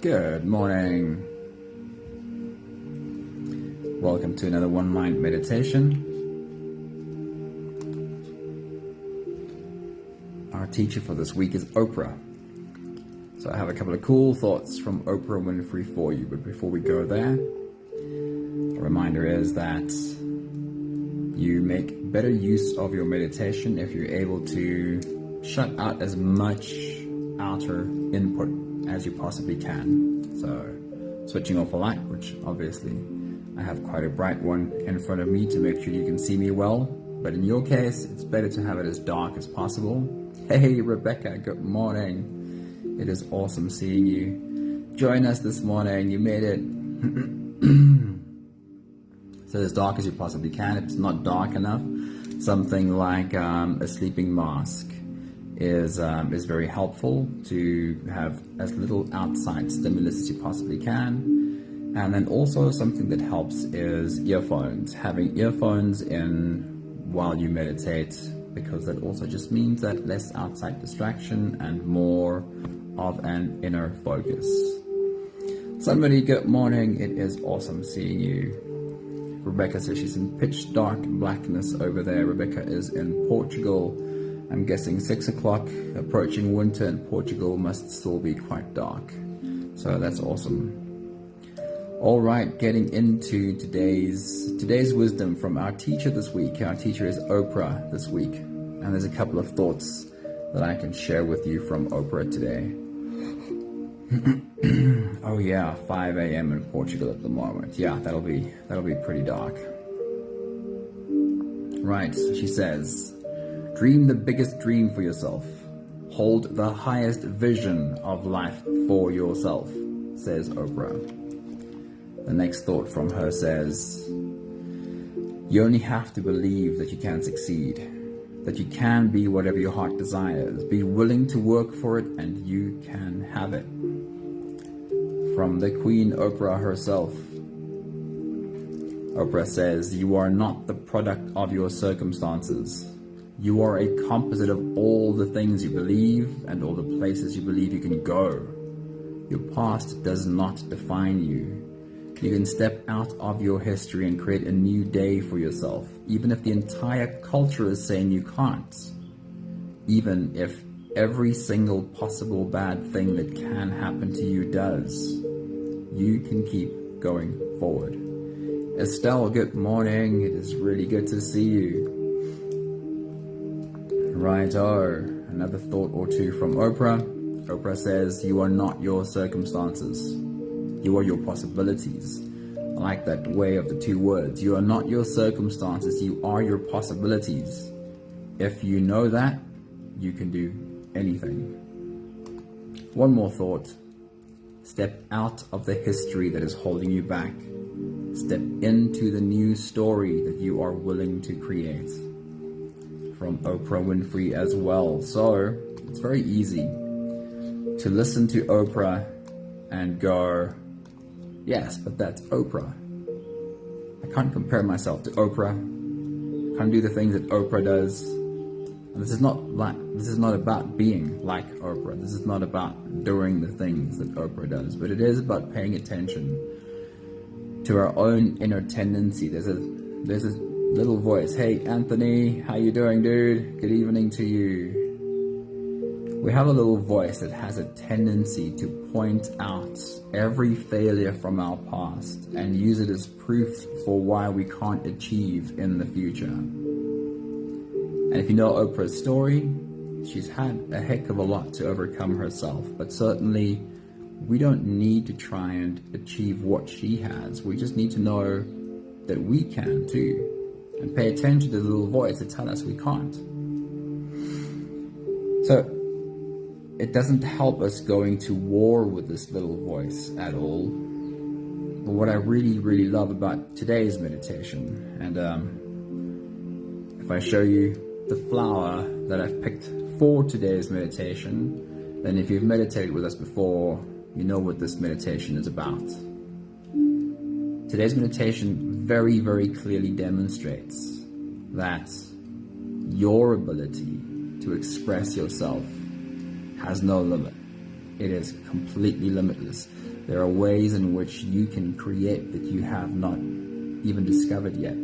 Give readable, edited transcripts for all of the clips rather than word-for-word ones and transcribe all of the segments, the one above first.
Good morning. Welcome to another One Mind meditation. Our teacher for this week is Oprah. So I have a couple of cool thoughts from Oprah Winfrey for you. But before we go there, a reminder is that you make better use of your meditation if you're able to shut out as much outer input as you possibly can. So switching off a light, which obviously I have quite a bright one in front of me to make sure you can see me well, but in your case it's better to have it as dark as possible. Hey Rebecca, good morning. It is awesome seeing you. Join us this morning, you made it. So as dark as you possibly can. If it's not dark enough, something like a sleeping mask is very helpful to have as little outside stimulus as you possibly can. And then also something that helps is earphones. Having earphones in while you meditate, because that also just means that less outside distraction and more of an inner focus. Somebody, good morning. It is awesome seeing you. Rebecca says she's in pitch dark blackness over there. Rebecca is in Portugal. I'm guessing 6 o'clock, approaching winter in Portugal must still be quite dark. So that's awesome. All right, getting into today's wisdom from our teacher this week. Our teacher is Oprah this week. And there's a couple of thoughts that I can share with you from Oprah today. Oh yeah, 5 a.m. in Portugal at the moment. Yeah, that'll be pretty dark. Right, she says, dream the biggest dream for yourself. Hold the highest vision of life for yourself, says Oprah. The next thought from her says, you only have to believe that you can succeed, that you can be whatever your heart desires. Be willing to work for it and you can have it. From the Queen Oprah herself. Oprah says, you are not the product of your circumstances. You are a composite of all the things you believe and all the places you believe you can go. Your past does not define you. You can step out of your history and create a new day for yourself, even if the entire culture is saying you can't. Even if every single possible bad thing that can happen to you does, you can keep going forward. Estelle, good morning. It is really good to see you. Righto, another thought or two from Oprah. Oprah says, you are not your circumstances. You are your possibilities. I like that way of the two words. You are not your circumstances. You are your possibilities. If you know that, you can do anything. One more thought. Step out of the history that is holding you back. Step into the new story that you are willing to create. From Oprah Winfrey as well. So it's very easy to listen to Oprah and go, yes, but that's Oprah. I can't compare myself to Oprah. I can't do the things that Oprah does. And this is not about being like Oprah. This is not about doing the things that Oprah does, but it is about paying attention to our own inner tendency. There's a little voice. Hey Anthony, how you doing, dude? Good evening to you. We have a little voice that has a tendency to point out every failure from our past and use it as proof for why we can't achieve in the future. And if you know Oprah's story, she's had a heck of a lot to overcome herself, but certainly we don't need to try and achieve what she has. We just need to know that we can too, and pay attention to the little voice that tells us we can't. So it doesn't help us going to war with this little voice at all. But what I really, really love about today's meditation, and if I show you the flower that I've picked for today's meditation, then if you've meditated with us before, you know what this meditation is about. Today's meditation very, very clearly demonstrates that your ability to express yourself has no limit. It is completely limitless. There are ways in which you can create that you have not even discovered yet.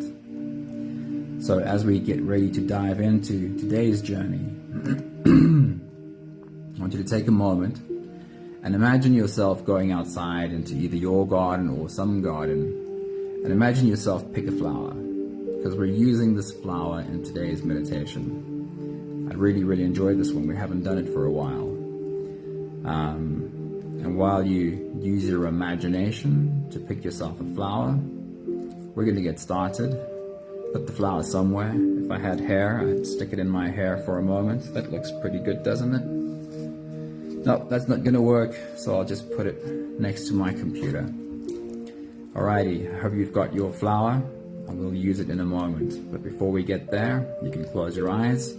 So as we get ready to dive into today's journey, I want you to take a moment and imagine yourself going outside into either your garden or some garden, and imagine yourself pick a flower, because we're using this flower in today's meditation. I really enjoyed this one. We haven't done it for a while. And while you use your imagination to pick yourself a flower, we're going to get started. Put the flower somewhere. If I had hair, I'd stick it in my hair for a moment. That looks pretty good, doesn't it? No, that's not going to work, so I'll just put it next to my computer. Alrighty, I hope you've got your flower. I will use it in a moment. But before we get there, you can close your eyes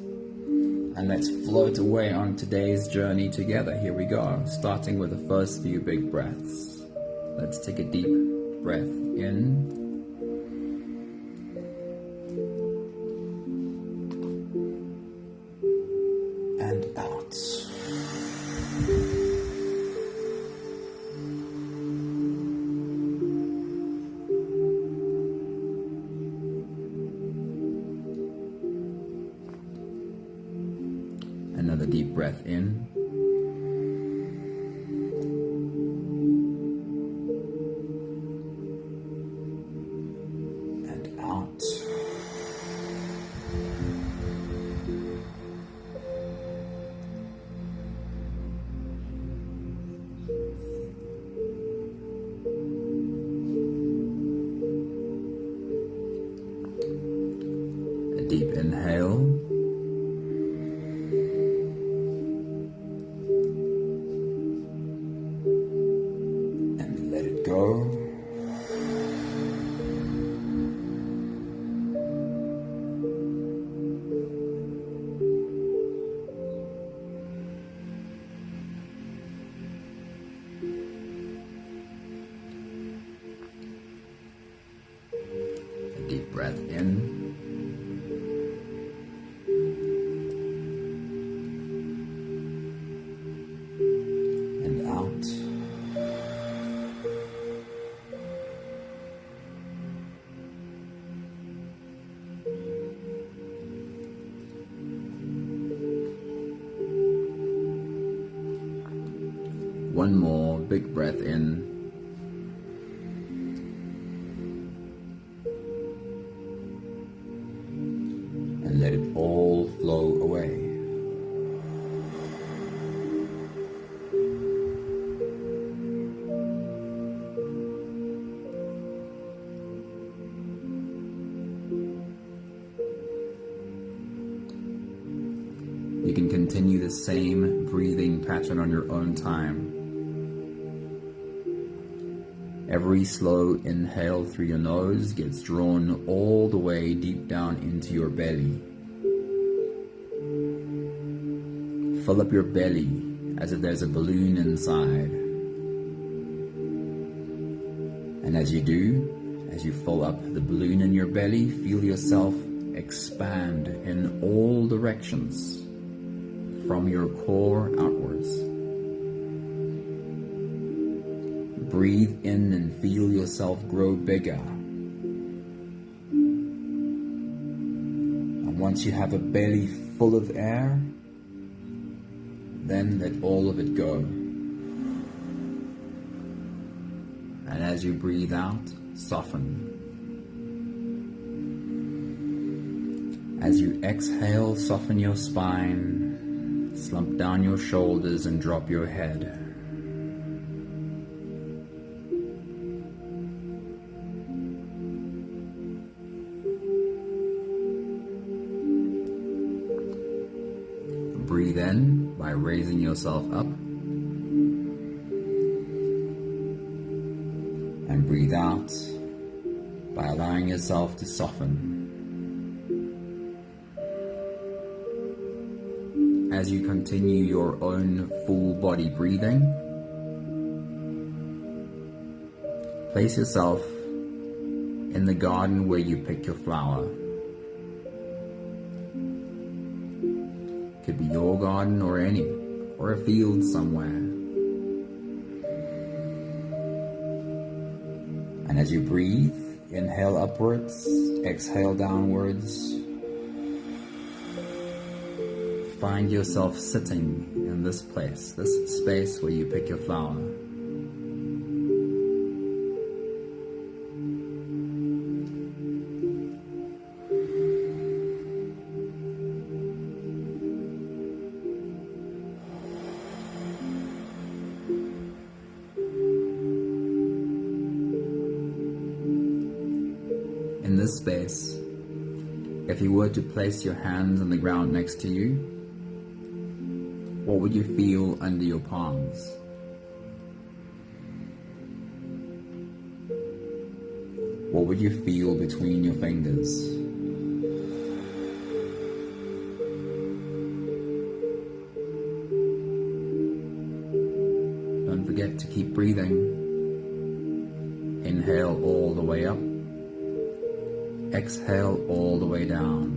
and let's float away on today's journey together. Here we go, starting with the first few big breaths. Let's take a deep breath in and out. Another deep breath in. And out. A deep inhale. Go. A deep breath in. And out. One more big breath in. And let it all flow away. You can continue the same breathing pattern on your own time. Every slow inhale through your nose gets drawn all the way deep down into your belly. Fill up your belly as if there's a balloon inside. And as you do, as you fill up the balloon in your belly, feel yourself expand in all directions from your core outwards. Breathe in and feel yourself grow bigger. And once you have a belly full of air, then let all of it go. And as you breathe out, soften. As you exhale, soften your spine, slump down your shoulders and drop your head. Breathe in by raising yourself up, and breathe out by allowing yourself to soften. As you continue your own full body breathing, place yourself in the garden where you pick your flower. Could be your garden or a field somewhere. as you breathe, inhale upwards, exhale downwards. Find yourself sitting in this place, this space where you pick your flower. In this space, if you were to place your hands on the ground next to you, what would you feel under your palms? What would you feel between your fingers? Don't forget to keep breathing. Inhale all the way up. Exhale all the way down.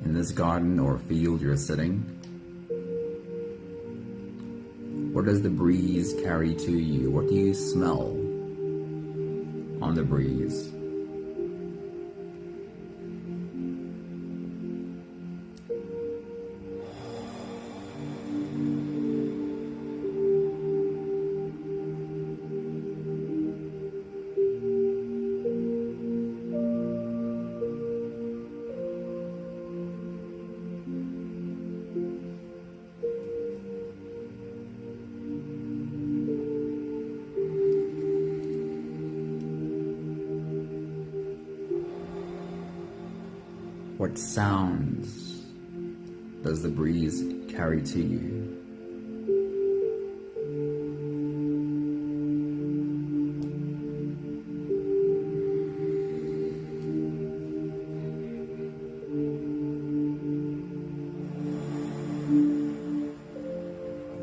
In this garden or field you're sitting, what does the breeze carry to you? What do you smell on the breeze? What sounds does the breeze carry to you?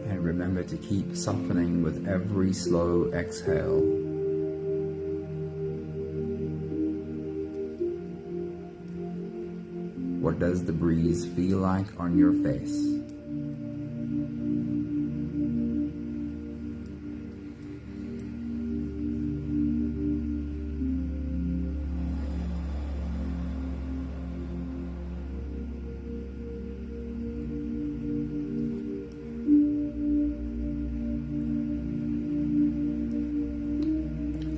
And remember to keep softening with every slow exhale. What does the breeze feel like on your face?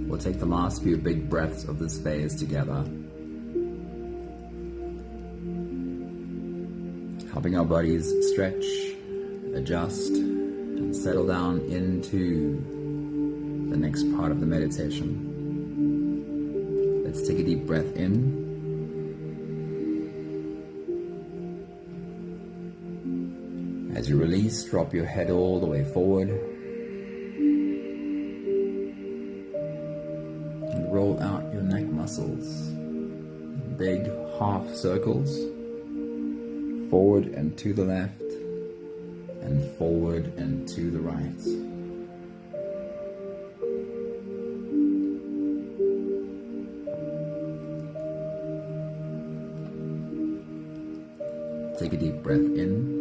We'll take the last few big breaths of this phase together, helping our bodies stretch, adjust, and settle down into the next part of the meditation. Let's take a deep breath in. As you release, drop your head all the way forward. And roll out your neck muscles. Big half circles. Forward and to the left, and forward and to the right. Take a deep breath in.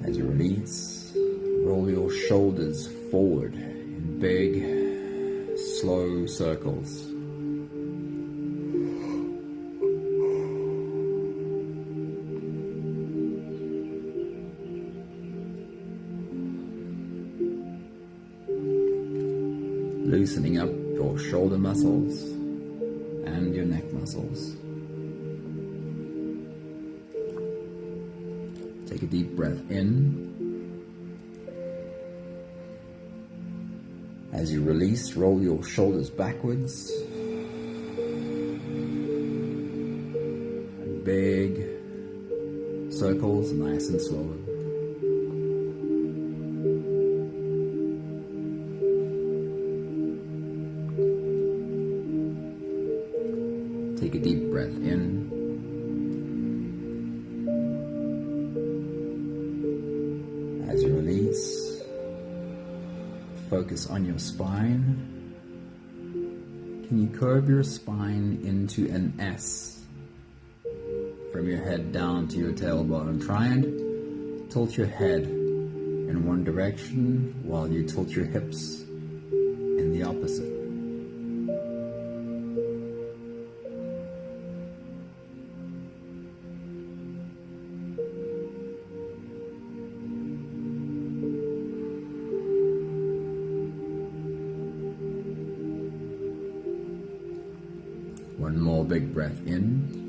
As you release, roll your shoulders forward in big, slow circles. Loosening up your shoulder muscles and your neck muscles. Take a deep breath in. As you release, roll your shoulders backwards. Big circles, nice and slow. release, focus on your spine. Can you curve your spine into an S from your head down to your tailbone? Try and tilt your head in one direction while you tilt your hips in the opposite. One more big breath in.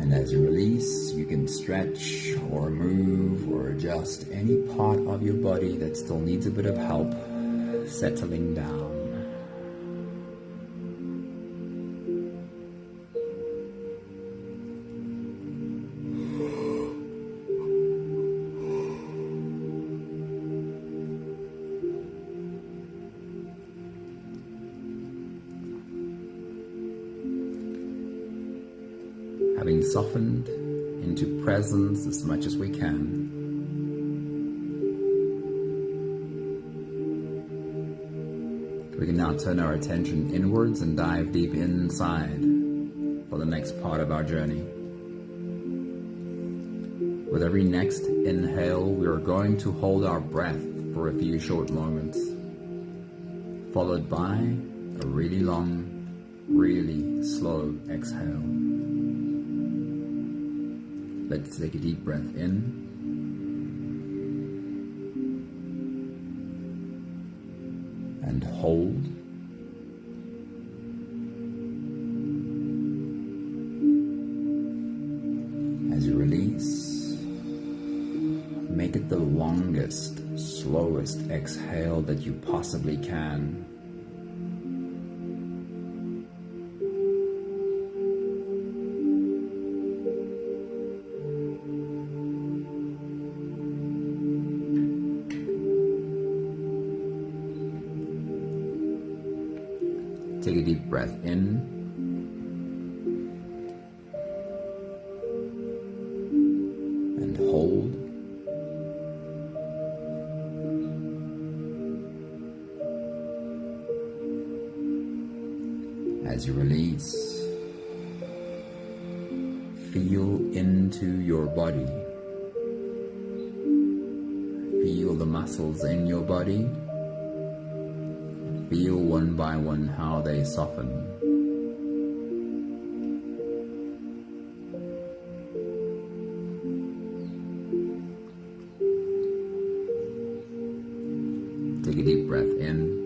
And as you release, you can stretch or move or adjust any part of your body that still needs a bit of help settling down. Having softened into presence as much as we can, we can now turn our attention inwards and dive deep inside for the next part of our journey. With every next inhale, we are going to hold our breath for a few short moments, followed by a really long, really slow exhale. Let's take a deep breath in and hold. As you release, make it the longest, slowest exhale that you possibly can. Take a deep breath in and hold. As you release, feel into your body. Feel the muscles in your body. Feel one by one how they soften. Take a deep breath in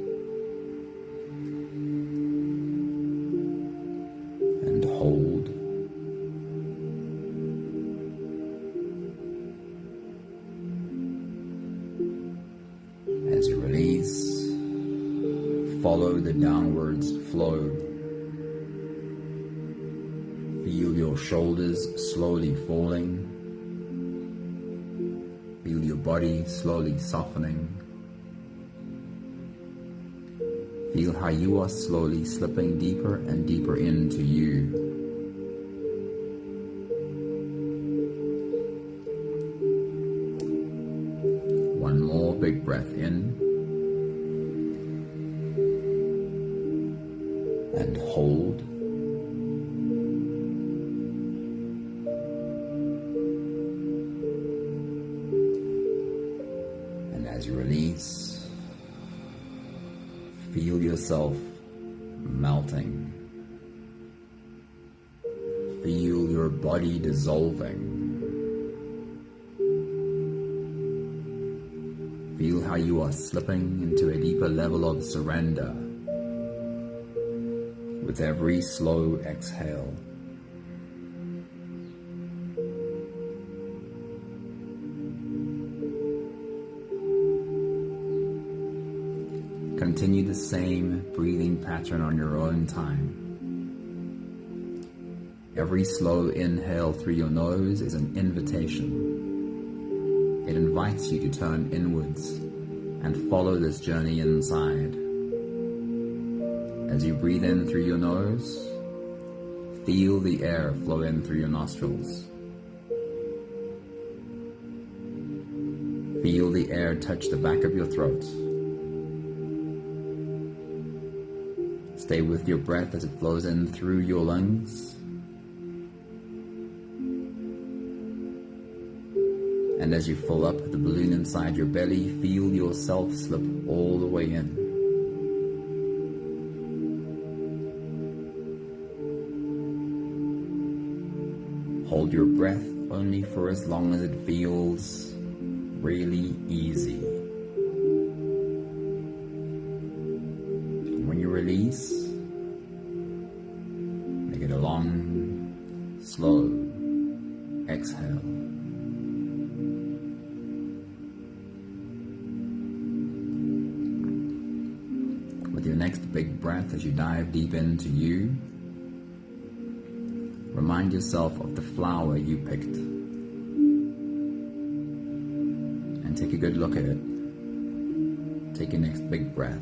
and hold. As you release, follow the downwards flow. Feel your shoulders slowly falling. Feel your body slowly softening. Feel how you are slowly slipping deeper and deeper into you. One more big breath in. And hold. And as you release, feel yourself melting. Feel your body dissolving. Feel how you are slipping into a deeper level of surrender with every slow exhale. Continue the same breathing pattern on your own time. Every slow inhale through your nose is an invitation. It invites you to turn inwards and follow this journey inside. As you breathe in through your nose, feel the air flow in through your nostrils. Feel the air touch the back of your throat. Stay with your breath as it flows in through your lungs. And as you fill up the balloon inside your belly, feel yourself slip all the way in. Hold your breath only for as long as it feels really easy. When you release, make it a long, slow exhale. With your next big breath as you dive deep into you, remind yourself of the flower you picked and take a good look at it. Take your next big breath.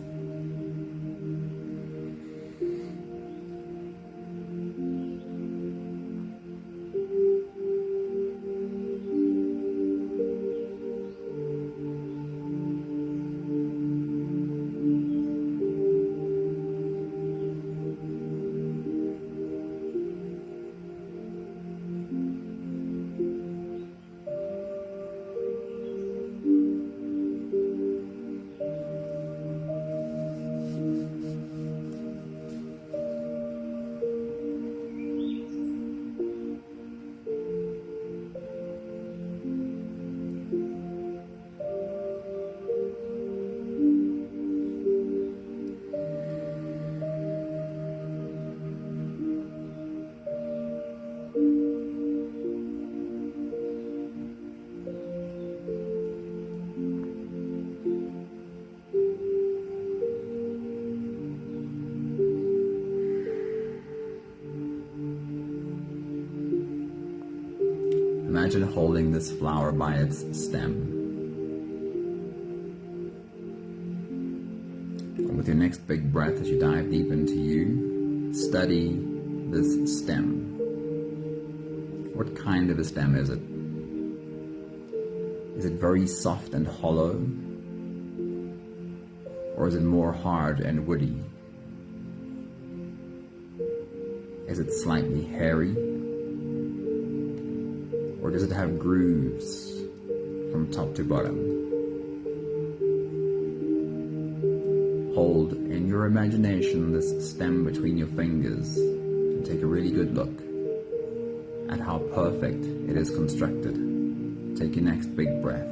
Imagine holding this flower by its stem. And with your next big breath as you dive deep into you, study this stem. What kind of a stem is it? Is it very soft and hollow? Or is it more hard and woody? Is it slightly hairy? Or does it have grooves from top to bottom? Hold in your imagination this stem between your fingers and take a really good look at how perfect it is constructed. Take your next big breath.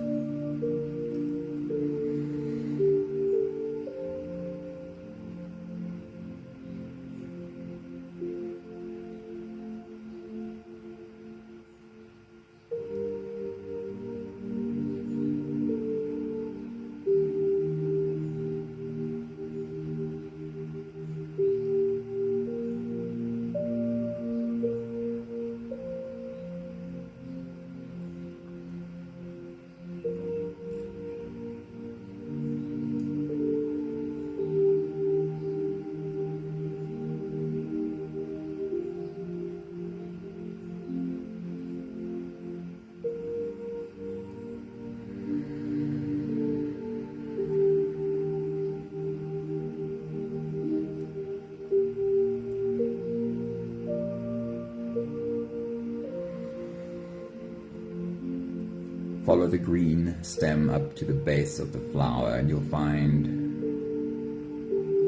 Follow the green stem up to the base of the flower and you'll find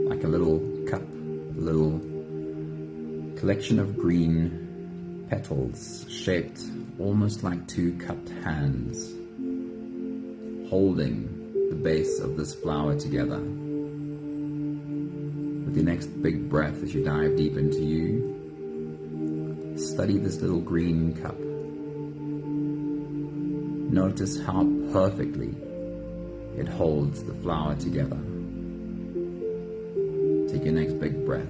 like a little cup, a little collection of green petals shaped almost like two cupped hands holding the base of this flower together. With your next big breath as you dive deep into you, study this little green cup. Notice how perfectly it holds the flower together. Take your next big breath.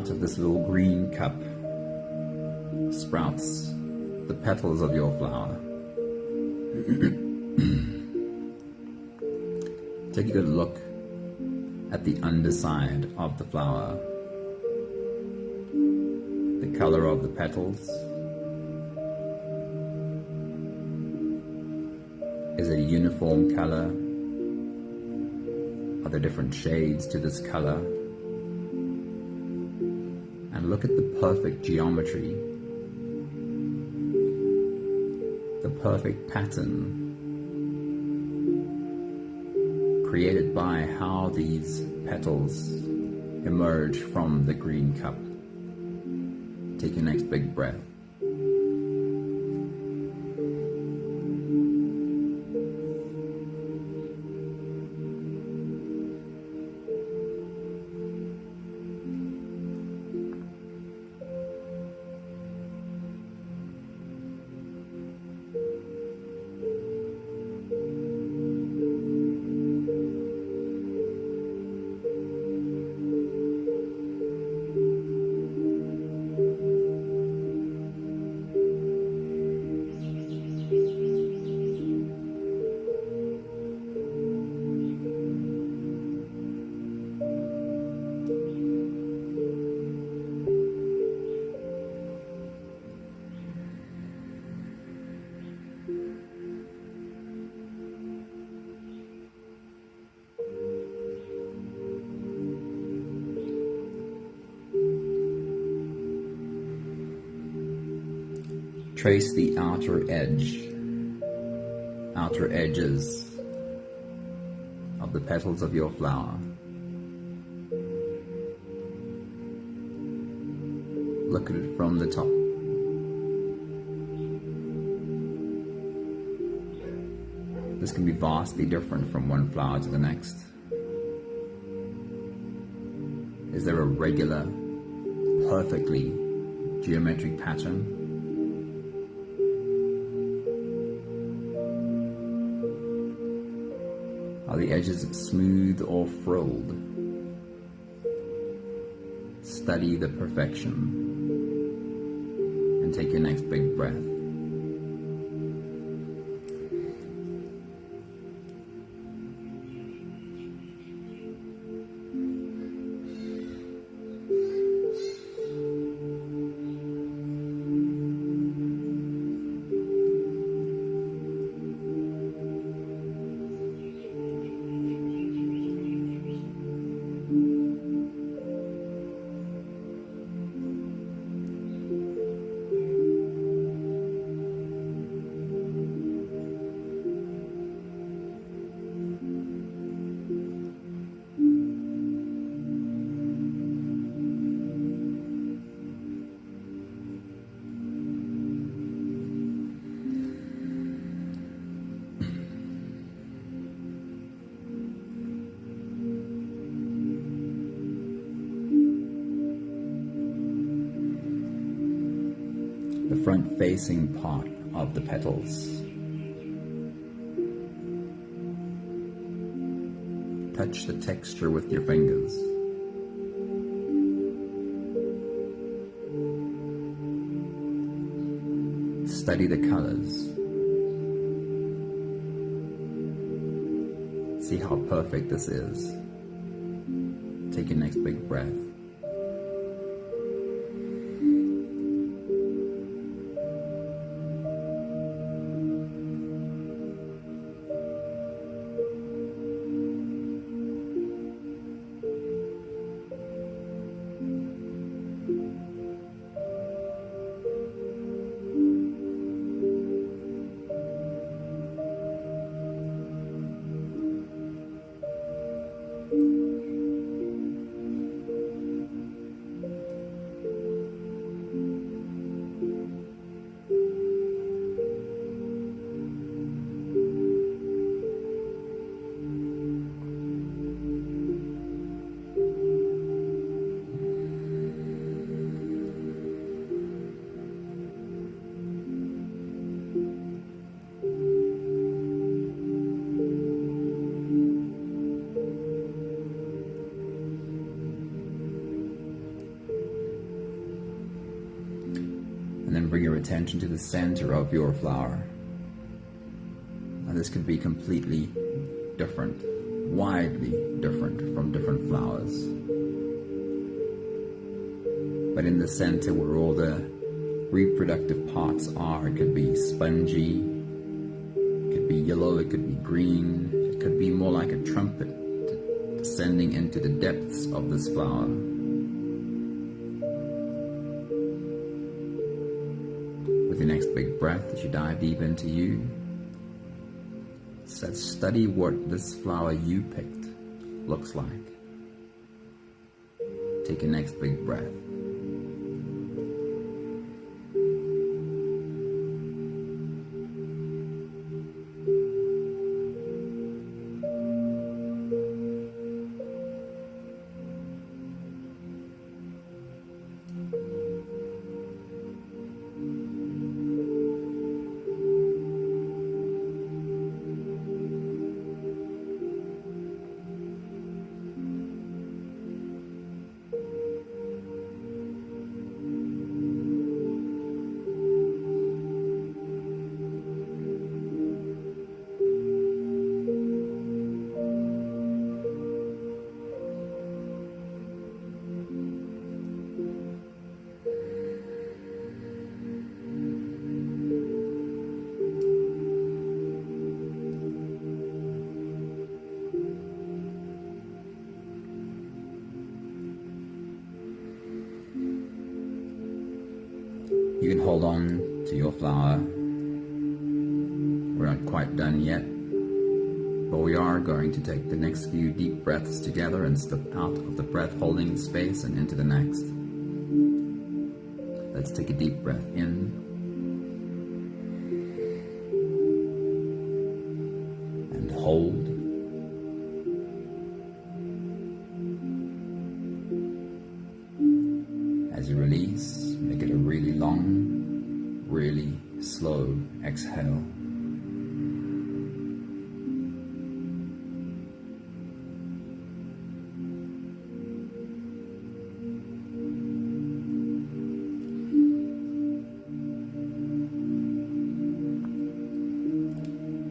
out of this little green cup sprouts the petals of your flower. Take a good look at the underside of the flower. The color of the petals is a uniform color. Are there different shades to this color? And look at the perfect geometry, the perfect pattern created by how these petals emerge from the green cup. Take your next big breath. Trace the outer edges of the petals of your flower. Look at it from the top. This can be vastly different from one flower to the next. Is there a regular, perfectly geometric pattern? Are the edges smooth or frilled? Study the perfection and take your next big breath. The front-facing part of the petals. Touch the texture with your fingers. Study the colors. See how perfect this is. Take your next big breath. attention to the center of your flower. And this could be completely different, widely different from different flowers. But in the center where all the reproductive parts are, it could be spongy, it could be yellow, it could be green, it could be more like a trumpet descending into the depths of this flower. With your next big breath, as you dive deep into you, let's study what this flower you picked looks like. Take your next big breath. You can hold on to your flower. We're not quite done yet, but we are going to take the next few deep breaths together and step out of the breath holding space and into the next. Let's take a deep breath in and hold. As you release, make it a really long, really slow exhale.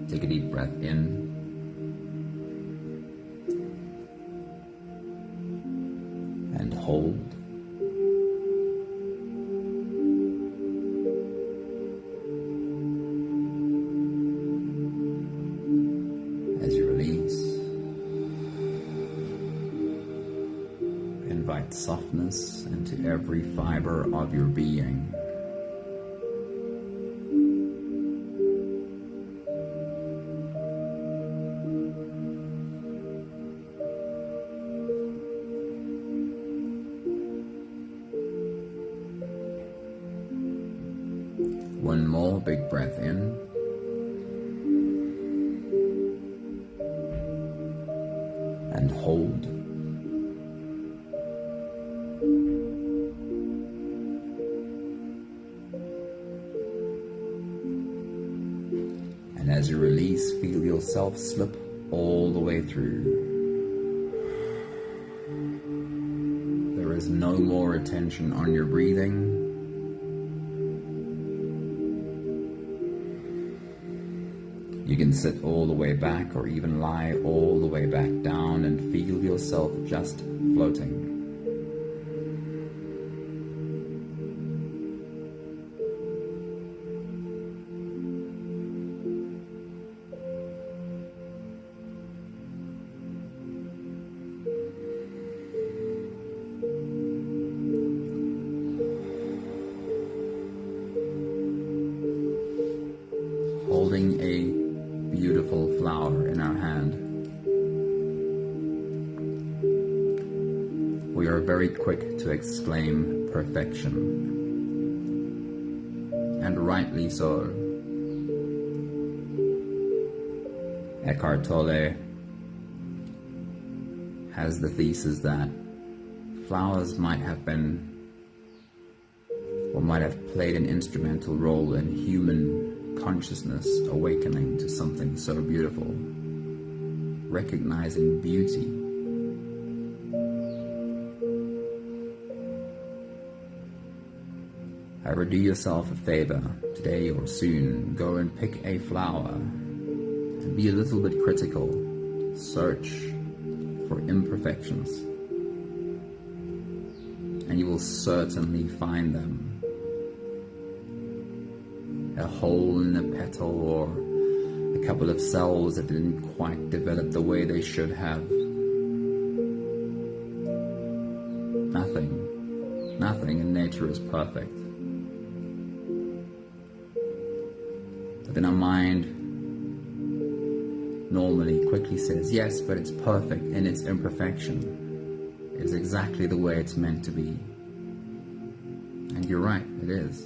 Take a deep breath in and hold. As you release, invite softness into every fiber of your being. One more big breath in. And hold. And as you release, feel yourself slip all the way through. There is no more attention on your breathing. You can sit all the way back or even lie all the way back down and feel yourself just floating. Holding a beautiful flower in our hand. We are very quick to exclaim perfection, and rightly so. Eckhart Tolle has the thesis that flowers might have been or might have played an instrumental role in human consciousness awakening to something so beautiful, recognizing beauty. I However, do yourself a favor today or soon. Go and pick a flower and be a little bit critical. Search for imperfections, and you will certainly find them. A hole in a petal, or a couple of cells that didn't quite develop the way they should have. Nothing in nature is perfect. But then our mind normally quickly says, yes, but it's perfect in its imperfection. It is exactly the way it's meant to be. And you're right, it is.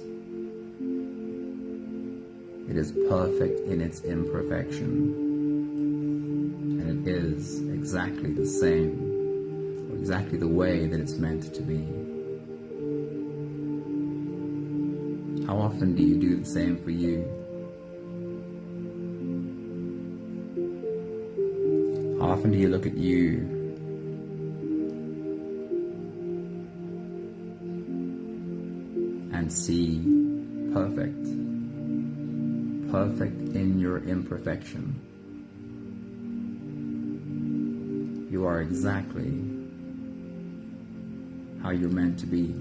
It is perfect in its imperfection. And it is exactly the same, or exactly the way that it's meant to be. How often do you do the same for you? How often do you look at you and see perfect in your imperfection? You are exactly how you're meant to be.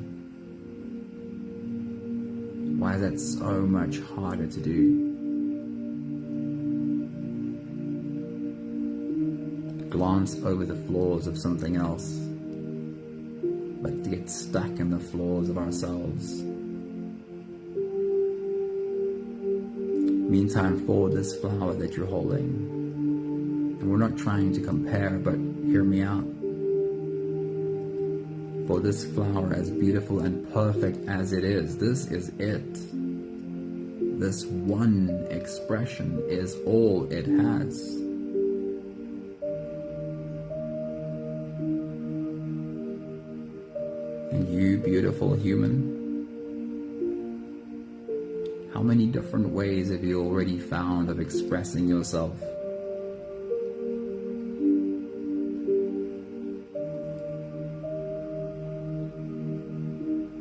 Why is that so much harder to do? Glance over the flaws of something else, but to get stuck in the flaws of ourselves. Meantime, for this flower that you're holding, and we're not trying to compare, but hear me out. For this flower, as beautiful and perfect as it is, this is it. This one expression is all it has. And you, beautiful human, how many different ways have you already found of expressing yourself?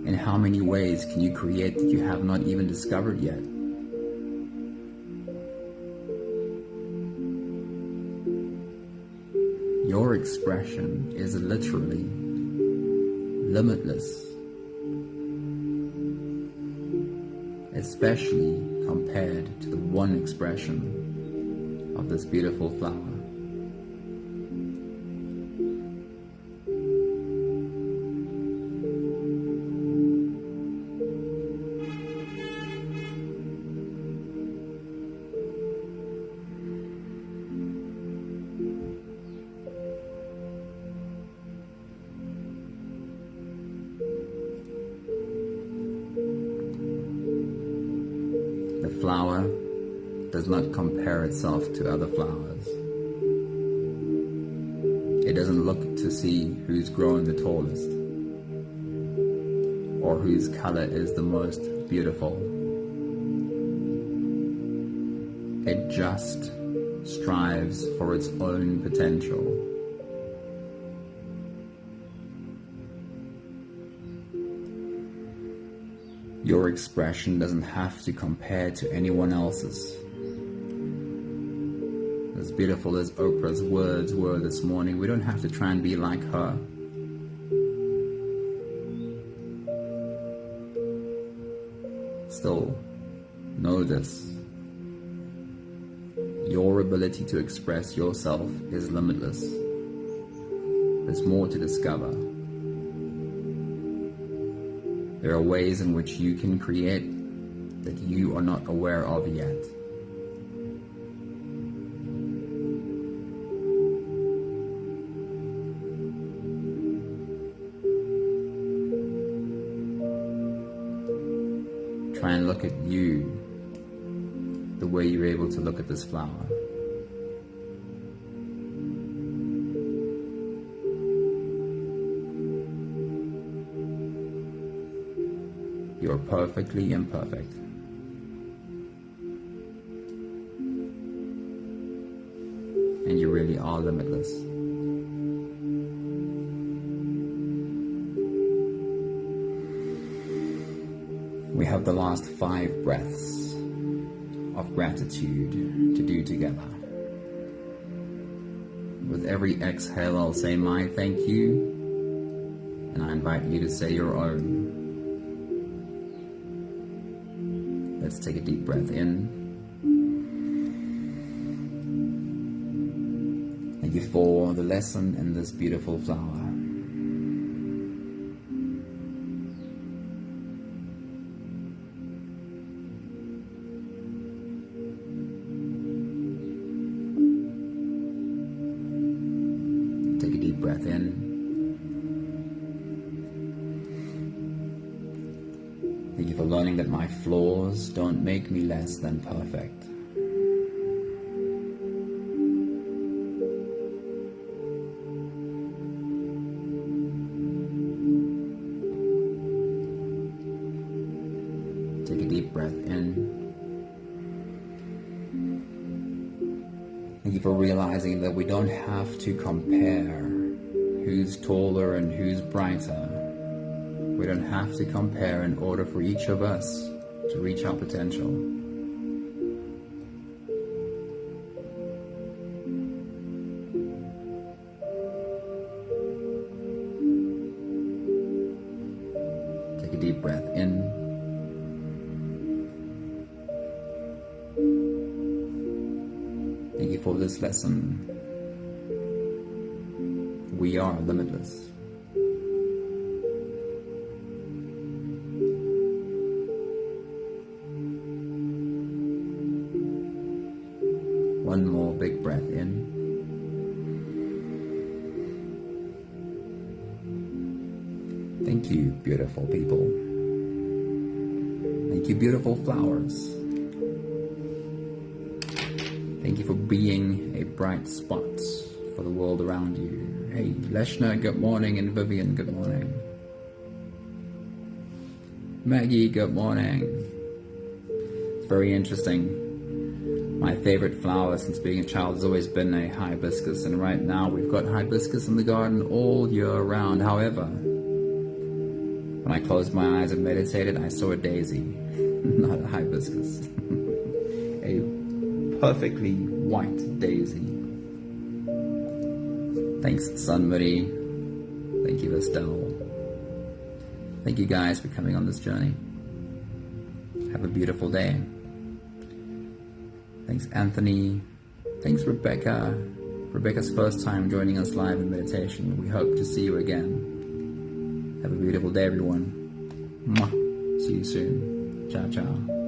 In how many ways can you create that you have not even discovered yet? Your expression is literally limitless, especially compared to the one expression of this beautiful flower. The flower does not compare itself to other flowers. It doesn't look to see who's grown the tallest or whose color is the most beautiful. It just strives for its own potential. Your expression doesn't have to compare to anyone else's. As beautiful as Oprah's words were this morning, we don't have to try and be like her. Still, know this. Your ability to express yourself is limitless. There's more to discover. There are ways in which you can create that you are not aware of yet. Try and look at you the way you're able to look at this flower. You're perfectly imperfect. And you really are limitless. We have have the last 5 breaths of gratitude to do together. With every exhale, I'll say my thank you, and I invite you to say your own. Let's take a deep breath in. Thank you for the lesson in this beautiful flower. Take a deep breath in. Thank you for learning that my flaws don't make me less than perfect. Take a deep breath in. Thank you for realizing that we don't have to compare who's taller and who's brighter. We don't have to compare in order for each of us to reach our potential. Take a deep breath in. Thank you for this lesson. We are limitless. One more big breath in. Thank you, beautiful people. Thank you, beautiful flowers. Thank you for being a bright spot for the world around you. Hey, Leshna, good morning, and Vivian, good morning. Maggie, good morning. It's very interesting. My favorite flower since being a child has always been a hibiscus, and right now we've got hibiscus in the garden all year round. However, when I closed my eyes and meditated, I saw a daisy, not a hibiscus. A perfectly white daisy. Thanks, Sunmudi. Thank you, Estelle. Thank you guys for coming on this journey. Have a beautiful day. Thanks, Anthony. Thanks, Rebecca. Rebecca's first time joining us live in meditation. We hope to see you again. Have a beautiful day, everyone. Mwah. See you soon. Ciao, ciao.